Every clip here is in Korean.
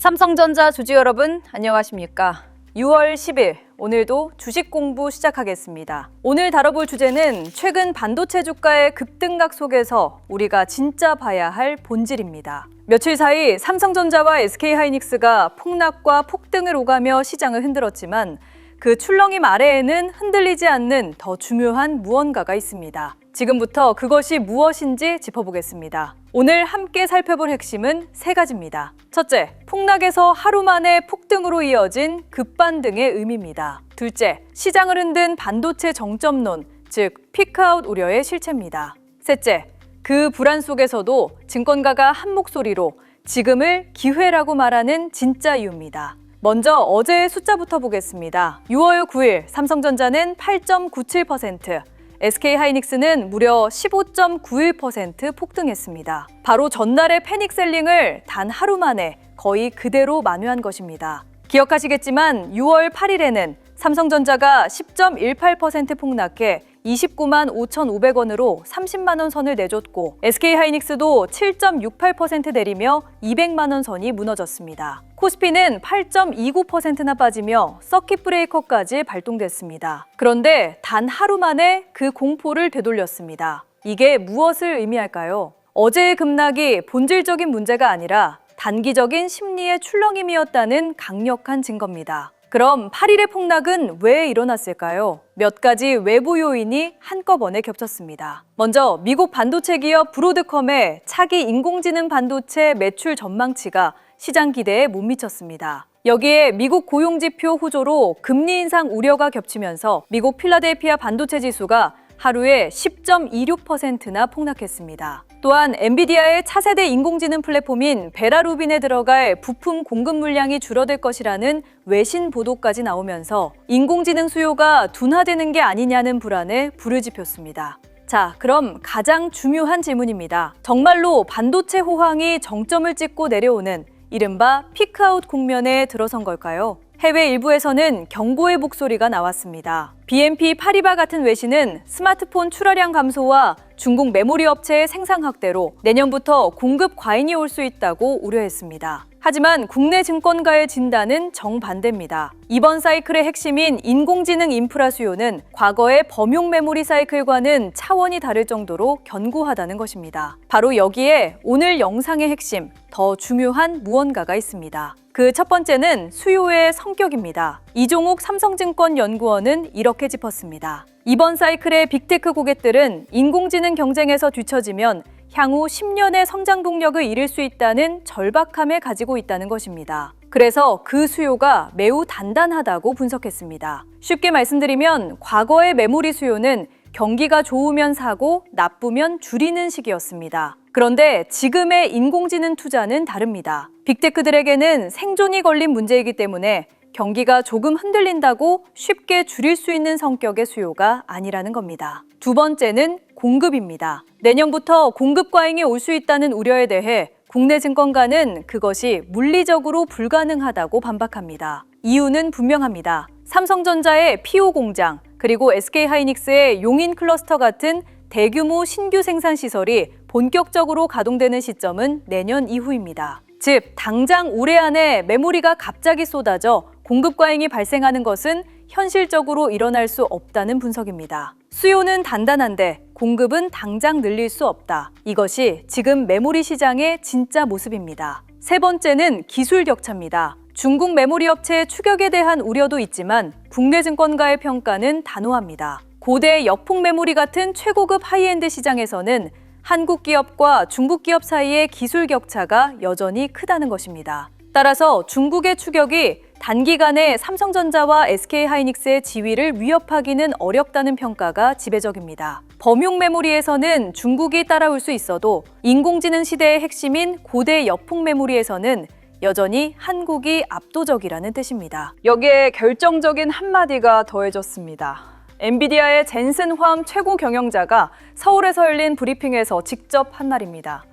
삼성전자 주주 여러분 안녕하십니까? 6월 10일 오늘도 주식 공부 시작하겠습니다. 오늘 다뤄볼 주제는 최근 반도체 주가의 급등각 속에서 우리가 진짜 봐야 할 본질입니다. 며칠 사이 삼성전자와 SK하이닉스가 폭락과 폭등을 오가며 시장을 흔들었지만 그 출렁임 아래에는 흔들리지 않는 더 중요한 무언가가 있습니다. 지금부터 그것이 무엇인지 짚어보겠습니다. 오늘 함께 살펴볼 핵심은 세 가지입니다. 첫째, 폭락에서 하루 만에 폭등으로 이어진 급반등의 의미입니다. 둘째, 시장을 흔든 반도체 정점론, 즉 피크아웃 우려의 실체입니다. 셋째, 그 불안 속에서도 증권가가 한 목소리로 지금을 기회라고 말하는 진짜 이유입니다. 먼저 어제의 숫자부터 보겠습니다. 6월 9일 삼성전자는 8.97%, SK하이닉스는 무려 15.91% 폭등했습니다. 바로 전날의 패닉셀링을 단 하루 만에 거의 그대로 만회한 것입니다. 기억하시겠지만 6월 8일에는 삼성전자가 10.18% 폭락해 29만 5,500원으로 30만 원 선을 내줬고 SK하이닉스도 7.68% 내리며 200만 원 선이 무너졌습니다. 코스피는 8.29%나 빠지며 서킷 브레이커까지 발동됐습니다. 그런데 단 하루 만에 그 공포를 되돌렸습니다. 이게 무엇을 의미할까요? 어제의 급락이 본질적인 문제가 아니라 단기적인 심리의 출렁임이었다는 강력한 증거입니다. 그럼 8일의 폭락은 왜 일어났을까요? 몇 가지 외부 요인이 한꺼번에 겹쳤습니다. 먼저 미국 반도체 기업 브로드컴의 차기 인공지능 반도체 매출 전망치가 시장 기대에 못 미쳤습니다. 여기에 미국 고용지표 호조로 금리 인상 우려가 겹치면서 미국 필라델피아 반도체 지수가 하루에 10.26%나 폭락했습니다. 또한 엔비디아의 차세대 인공지능 플랫폼인 베라루빈에 들어갈 부품 공급 물량이 줄어들 것이라는 외신 보도까지 나오면서 인공지능 수요가 둔화되는 게 아니냐는 불안에 불을 지폈습니다. 자, 그럼 가장 중요한 질문입니다. 정말로 반도체 호황이 정점을 찍고 내려오는 이른바 피크아웃 국면에 들어선 걸까요? 해외 일부에서는 경고의 목소리가 나왔습니다. BNP 파리바 같은 외신은 스마트폰 출하량 감소와 중국 메모리 업체의 생산 확대로 내년부터 공급 과잉이 올 수 있다고 우려했습니다. 하지만 국내 증권가의 진단은 정반대입니다. 이번 사이클의 핵심인 인공지능 인프라 수요는 과거의 범용 메모리 사이클과는 차원이 다를 정도로 견고하다는 것입니다. 바로 여기에 오늘 영상의 핵심, 더 중요한 무언가가 있습니다. 그 첫 번째는 수요의 성격입니다. 이종욱 삼성증권 연구원은 이렇게 짚었습니다. 이번 사이클의 빅테크 고객들은 인공지능 경쟁에서 뒤처지면 향후 10년의 성장 동력을 잃을 수 있다는 절박함을 가지고 있다는 것입니다. 그래서 그 수요가 매우 단단하다고 분석했습니다. 쉽게 말씀드리면 과거의 메모리 수요는 경기가 좋으면 사고 나쁘면 줄이는 시기였습니다. 그런데 지금의 인공지능 투자는 다릅니다. 빅테크들에게는 생존이 걸린 문제이기 때문에 경기가 조금 흔들린다고 쉽게 줄일 수 있는 성격의 수요가 아니라는 겁니다. 두 번째는 공급입니다. 내년부터 공급 과잉이 올 수 있다는 우려에 대해 국내 증권가는 그것이 물리적으로 불가능하다고 반박합니다. 이유는 분명합니다. 삼성전자의 PO 공장, 그리고 SK하이닉스의 용인 클러스터 같은 대규모 신규 생산 시설이 본격적으로 가동되는 시점은 내년 이후입니다. 즉, 당장 올해 안에 메모리가 갑자기 쏟아져 공급 과잉이 발생하는 것은 현실적으로 일어날 수 없다는 분석입니다. 수요는 단단한데 공급은 당장 늘릴 수 없다. 이것이 지금 메모리 시장의 진짜 모습입니다. 세 번째는 기술 격차입니다. 중국 메모리 업체의 추격에 대한 우려도 있지만 국내 증권가의 평가는 단호합니다. 고대 역폭 메모리 같은 최고급 하이엔드 시장에서는 한국 기업과 중국 기업 사이의 기술 격차가 여전히 크다는 것입니다. 따라서 중국의 추격이 단기간에 삼성전자와 SK하이닉스의 지위를 위협하기는 어렵다는 평가가 지배적입니다. 범용 메모리에서는 중국이 따라올 수 있어도 인공지능 시대의 핵심인 고대 역폭 메모리에서는 여전히 한국이 압도적이라는 뜻입니다. 여기에 결정적인 한마디가 더해졌습니다. 엔비디아의 젠슨 화엄 최고 경영자가 서울에서 열린 브리핑에서 직접 한 말입니다.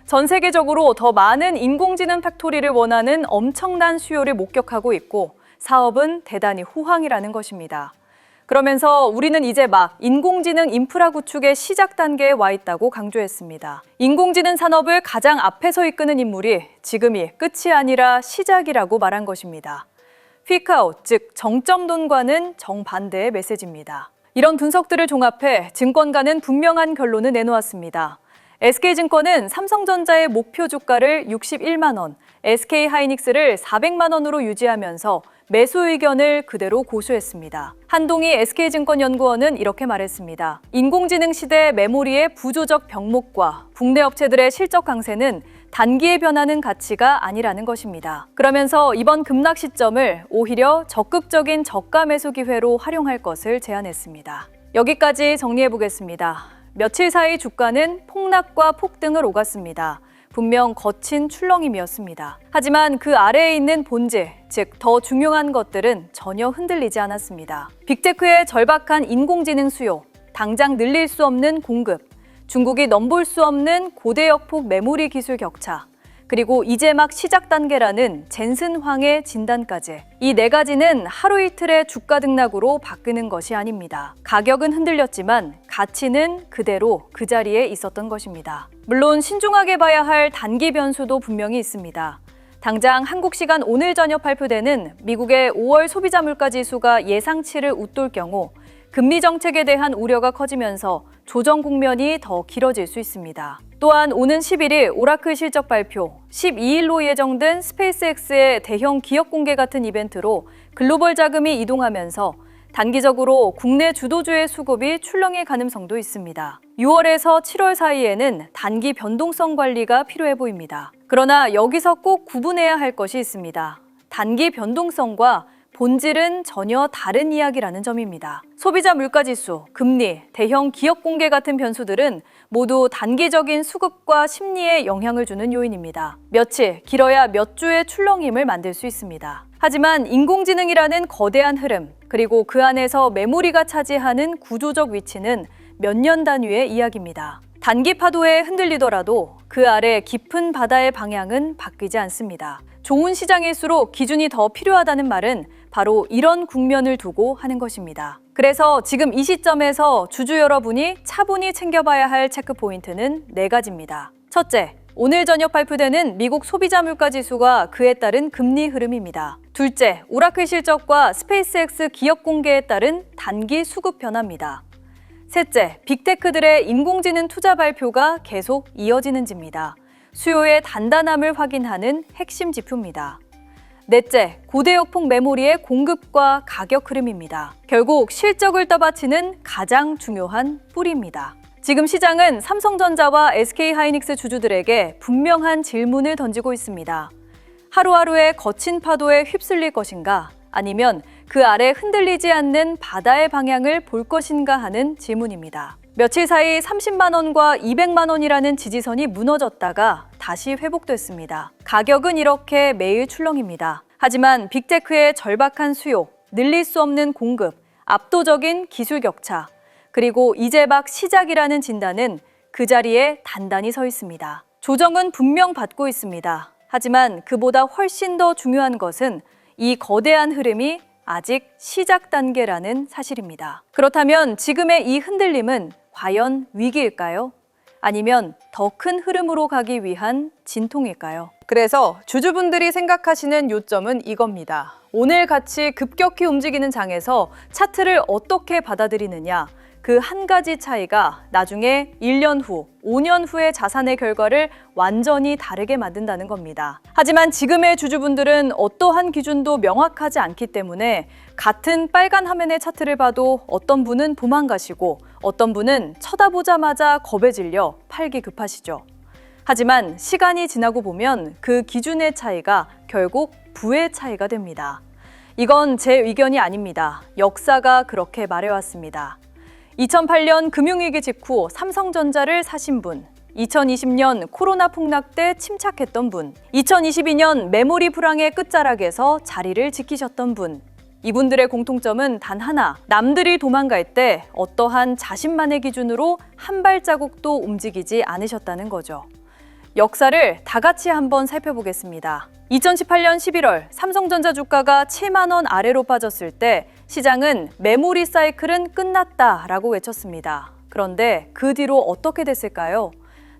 전 세계적으로 더 많은 인공지능 팩토리를 원하는 엄청난 수요를 목격하고 있고 사업은 대단히 호황이라는 것입니다. 그러면서 우리는 이제 막 인공지능 인프라 구축의 시작 단계에 와 있다고 강조했습니다. 인공지능 산업을 가장 앞에서 이끄는 인물이 지금이 끝이 아니라 시작이라고 말한 것입니다. 피크아웃, 즉 정점론과는 정반대의 메시지입니다. 이런 분석들을 종합해 증권가는 분명한 결론을 내놓았습니다. SK증권은 삼성전자의 목표 주가를 61만 원, SK하이닉스를 400만 원으로 유지하면서 매수 의견을 그대로 고수했습니다. 한동희 SK증권연구원은 이렇게 말했습니다. 인공지능 시대 메모리의 부조적 병목과 국내 업체들의 실적 강세는 단기에 변하는 가치가 아니라는 것입니다. 그러면서 이번 급락 시점을 오히려 적극적인 저가 매수 기회로 활용할 것을 제안했습니다. 여기까지 정리해 보겠습니다. 며칠 사이 주가는 폭락과 폭등을 오갔습니다. 분명 거친 출렁임이었습니다. 하지만 그 아래에 있는 본질, 즉 더 중요한 것들은 전혀 흔들리지 않았습니다. 빅테크의 절박한 인공지능 수요, 당장 늘릴 수 없는 공급, 중국이 넘볼 수 없는 고대역폭 메모리 기술 격차, 그리고 이제 막 시작 단계라는 젠슨 황의 진단까지. 이 네 가지는 하루 이틀의 주가 등락으로 바뀌는 것이 아닙니다. 가격은 흔들렸지만 가치는 그대로 그 자리에 있었던 것입니다. 물론 신중하게 봐야 할 단기 변수도 분명히 있습니다. 당장 한국 시간 오늘 저녁 발표되는 미국의 5월 소비자 물가 지수가 예상치를 웃돌 경우 금리 정책에 대한 우려가 커지면서 조정 국면이 더 길어질 수 있습니다. 또한 오는 11일 오라클 실적 발표, 12일로 예정된 스페이스X의 대형 기업 공개 같은 이벤트로 글로벌 자금이 이동하면서 단기적으로 국내 주도주의 수급이 출렁일 가능성도 있습니다. 6월에서 7월 사이에는 단기 변동성 관리가 필요해 보입니다. 그러나 여기서 꼭 구분해야 할 것이 있습니다. 단기 변동성과 본질은 전혀 다른 이야기라는 점입니다. 소비자 물가지수, 금리, 대형 기업 공개 같은 변수들은 모두 단기적인 수급과 심리에 영향을 주는 요인입니다. 며칠, 길어야 몇 주의 출렁임을 만들 수 있습니다. 하지만 인공지능이라는 거대한 흐름, 그리고 그 안에서 메모리가 차지하는 구조적 위치는 몇 년 단위의 이야기입니다. 단기 파도에 흔들리더라도 그 아래 깊은 바다의 방향은 바뀌지 않습니다. 좋은 시장일수록 기준이 더 필요하다는 말은 바로 이런 국면을 두고 하는 것입니다. 그래서 지금 이 시점에서 주주 여러분이 차분히 챙겨봐야 할 체크포인트는 네 가지입니다. 첫째, 오늘 저녁 발표되는 미국 소비자 물가 지수가 그에 따른 금리 흐름입니다. 둘째, 오라클 실적과 스페이스X 기업 공개에 따른 단기 수급 변화입니다. 셋째, 빅테크들의 인공지능 투자 발표가 계속 이어지는지입니다. 수요의 단단함을 확인하는 핵심 지표입니다. 넷째, 고대역폭 메모리의 공급과 가격 흐름입니다. 결국 실적을 떠받치는 가장 중요한 뿌리입니다. 지금 시장은 삼성전자와 SK하이닉스 주주들에게 분명한 질문을 던지고 있습니다. 하루하루의 거친 파도에 휩쓸릴 것인가? 아니면 그 아래 흔들리지 않는 바다의 방향을 볼 것인가 하는 질문입니다. 며칠 사이 30만 원과 200만 원이라는 지지선이 무너졌다가 다시 회복됐습니다. 가격은 이렇게 매일 출렁입니다. 하지만 빅테크의 절박한 수요, 늘릴 수 없는 공급, 압도적인 기술 격차, 그리고 이제 막 시작이라는 진단은 그 자리에 단단히 서 있습니다. 조정은 분명 받고 있습니다. 하지만 그보다 훨씬 더 중요한 것은 이 거대한 흐름이 아직 시작 단계라는 사실입니다. 그렇다면 지금의 이 흔들림은 과연 위기일까요? 아니면 더 큰 흐름으로 가기 위한 진통일까요? 그래서 주주분들이 생각하시는 요점은 이겁니다. 오늘 같이 급격히 움직이는 장에서 차트를 어떻게 받아들이느냐, 그 한 가지 차이가 나중에 1년 후, 5년 후의 자산의 결과를 완전히 다르게 만든다는 겁니다. 하지만 지금의 주주분들은 어떠한 기준도 명확하지 않기 때문에 같은 빨간 화면의 차트를 봐도 어떤 분은 도망가시고 어떤 분은 쳐다보자마자 겁에 질려 팔기 급하시죠. 하지만 시간이 지나고 보면 그 기준의 차이가 결국 부의 차이가 됩니다. 이건 제 의견이 아닙니다. 역사가 그렇게 말해왔습니다. 2008년 금융위기 직후 삼성전자를 사신 분, 2020년 코로나 폭락 때 침착했던 분, 2022년 메모리 불황의 끝자락에서 자리를 지키셨던 분, 이분들의 공통점은 단 하나, 남들이 도망갈 때 어떠한 자신만의 기준으로 한 발자국도 움직이지 않으셨다는 거죠. 역사를 다 같이 한번 살펴보겠습니다. 2018년 11월 삼성전자 주가가 7만 원 아래로 빠졌을 때 시장은 메모리 사이클은 끝났다라고 외쳤습니다. 그런데 그 뒤로 어떻게 됐을까요?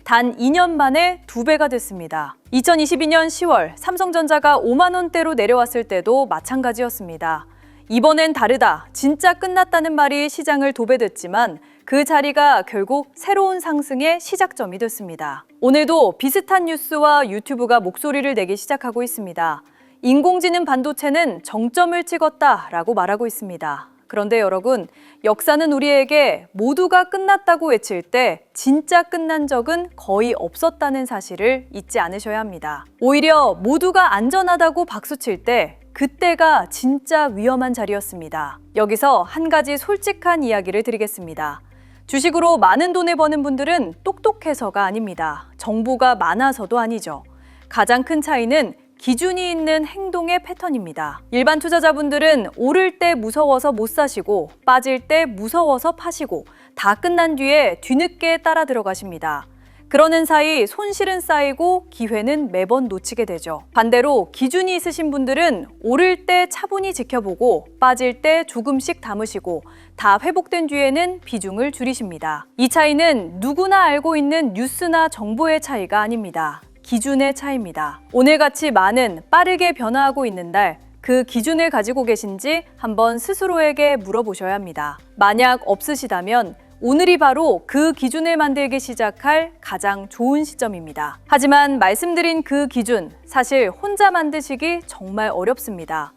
단 2년 만에 2배가 됐습니다. 2022년 10월 삼성전자가 5만 원대로 내려왔을 때도 마찬가지였습니다. 이번엔 다르다, 진짜 끝났다는 말이 시장을 도배됐지만 그 자리가 결국 새로운 상승의 시작점이 됐습니다. 오늘도 비슷한 뉴스와 유튜브가 목소리를 내기 시작하고 있습니다. 인공지능 반도체는 정점을 찍었다라고 말하고 있습니다. 그런데 여러분, 역사는 우리에게 모두가 끝났다고 외칠 때 진짜 끝난 적은 거의 없었다는 사실을 잊지 않으셔야 합니다. 오히려 모두가 안전하다고 박수칠 때 그때가 진짜 위험한 자리였습니다. 여기서 한 가지 솔직한 이야기를 드리겠습니다. 주식으로 많은 돈을 버는 분들은 똑똑해서가 아닙니다. 정보가 많아서도 아니죠. 가장 큰 차이는 기준이 있는 행동의 패턴입니다. 일반 투자자분들은 오를 때 무서워서 못 사시고 빠질 때 무서워서 파시고 다 끝난 뒤에 뒤늦게 따라 들어가십니다. 그러는 사이 손실은 쌓이고 기회는 매번 놓치게 되죠. 반대로 기준이 있으신 분들은 오를 때 차분히 지켜보고 빠질 때 조금씩 담으시고 다 회복된 뒤에는 비중을 줄이십니다. 이 차이는 누구나 알고 있는 뉴스나 정보의 차이가 아닙니다. 기준의 차이입니다. 오늘같이 많은 빠르게 변화하고 있는 날, 그 기준을 가지고 계신지 한번 스스로에게 물어보셔야 합니다. 만약 없으시다면 오늘이 바로 그 기준을 만들기 시작할 가장 좋은 시점입니다. 하지만 말씀드린 그 기준, 사실 혼자 만드시기 정말 어렵습니다.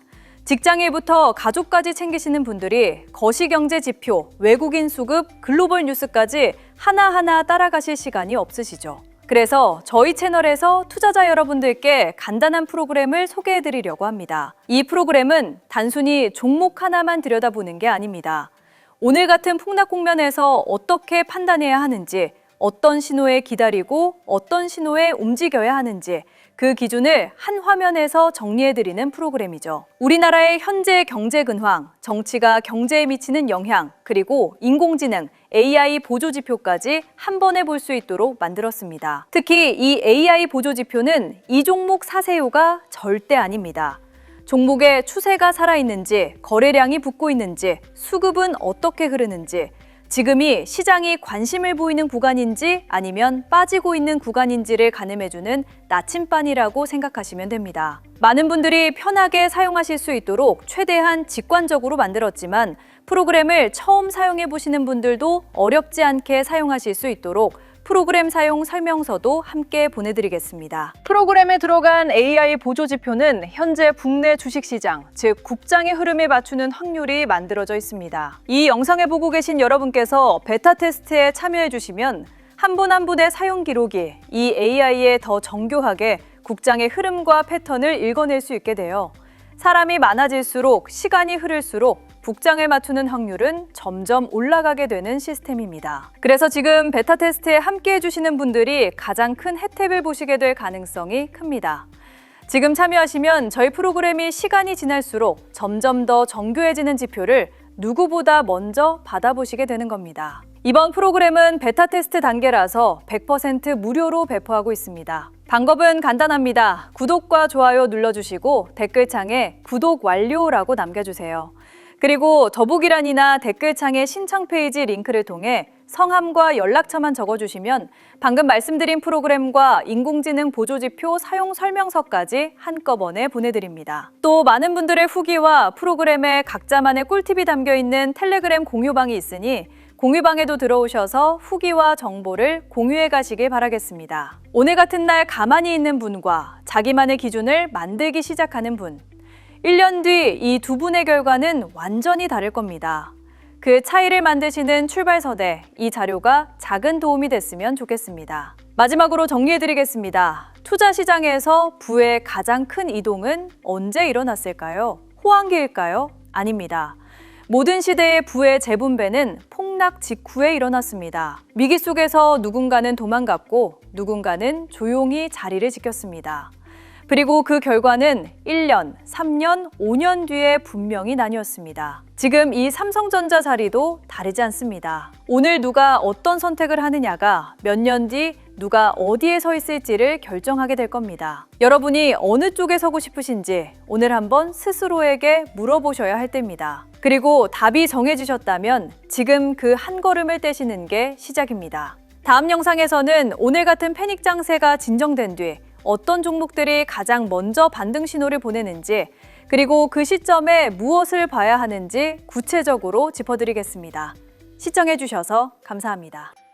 직장일부터 가족까지 챙기시는 분들이 거시경제 지표, 외국인 수급, 글로벌 뉴스까지 하나하나 따라가실 시간이 없으시죠. 그래서 저희 채널에서 투자자 여러분들께 간단한 프로그램을 소개해드리려고 합니다. 이 프로그램은 단순히 종목 하나만 들여다보는 게 아닙니다. 오늘 같은 폭락 국면에서 어떻게 판단해야 하는지, 어떤 신호에 기다리고 어떤 신호에 움직여야 하는지 그 기준을 한 화면에서 정리해드리는 프로그램이죠. 우리나라의 현재 경제 근황, 정치가 경제에 미치는 영향, 그리고 인공지능, AI 보조지표까지 한 번에 볼 수 있도록 만들었습니다. 특히 이 AI 보조지표는 이 종목 사세요가 절대 아닙니다. 종목의 추세가 살아있는지, 거래량이 붙고 있는지, 수급은 어떻게 흐르는지, 지금이 시장이 관심을 보이는 구간인지 아니면 빠지고 있는 구간인지를 가늠해주는 나침반이라고 생각하시면 됩니다. 많은 분들이 편하게 사용하실 수 있도록 최대한 직관적으로 만들었지만 프로그램을 처음 사용해 보시는 분들도 어렵지 않게 사용하실 수 있도록 프로그램 사용 설명서도 함께 보내드리겠습니다. 프로그램에 들어간 AI 보조지표는 현재 국내 주식시장, 즉 국장의 흐름에 맞추는 확률이 만들어져 있습니다. 이 영상을 보고 계신 여러분께서 베타 테스트에 참여해 주시면 한 분 한 분의 사용 기록이 이 AI에 더 정교하게 국장의 흐름과 패턴을 읽어낼 수 있게 돼요. 사람이 많아질수록 시간이 흐를수록 국장을 맞추는 확률은 점점 올라가게 되는 시스템입니다. 그래서 지금 베타 테스트에 함께 해주시는 분들이 가장 큰 혜택을 보시게 될 가능성이 큽니다. 지금 참여하시면 저희 프로그램이 시간이 지날수록 점점 더 정교해지는 지표를 누구보다 먼저 받아보시게 되는 겁니다. 이번 프로그램은 베타 테스트 단계라서 100% 무료로 배포하고 있습니다. 방법은 간단합니다. 구독과 좋아요 눌러주시고 댓글창에 구독 완료라고 남겨주세요. 그리고 더보기란이나 댓글창의 신청 페이지 링크를 통해 성함과 연락처만 적어주시면 방금 말씀드린 프로그램과 인공지능 보조지표 사용 설명서까지 한꺼번에 보내드립니다. 또 많은 분들의 후기와 프로그램에 각자만의 꿀팁이 담겨있는 텔레그램 공유방이 있으니 공유방에도 들어오셔서 후기와 정보를 공유해 가시길 바라겠습니다. 오늘 같은 날 가만히 있는 분과 자기만의 기준을 만들기 시작하는 분, 1년 뒤 이 두 분의 결과는 완전히 다를 겁니다. 그 차이를 만드시는 출발선에 이 자료가 작은 도움이 됐으면 좋겠습니다. 마지막으로 정리해드리겠습니다. 투자 시장에서 부의 가장 큰 이동은 언제 일어났을까요? 호황기일까요? 아닙니다. 모든 시대의 부의 재분배는 폭락 직후에 일어났습니다. 위기 속에서 누군가는 도망갔고 누군가는 조용히 자리를 지켰습니다. 그리고 그 결과는 1년, 3년, 5년 뒤에 분명히 나뉘었습니다. 지금 이 삼성전자 자리도 다르지 않습니다. 오늘 누가 어떤 선택을 하느냐가 몇 년 뒤 누가 어디에 서 있을지를 결정하게 될 겁니다. 여러분이 어느 쪽에 서고 싶으신지 오늘 한번 스스로에게 물어보셔야 할 때입니다. 그리고 답이 정해지셨다면 지금 그 한 걸음을 떼시는 게 시작입니다. 다음 영상에서는 오늘 같은 패닉 장세가 진정된 뒤 어떤 종목들이 가장 먼저 반등 신호를 보내는지, 그리고 그 시점에 무엇을 봐야 하는지 구체적으로 짚어드리겠습니다. 시청해주셔서 감사합니다.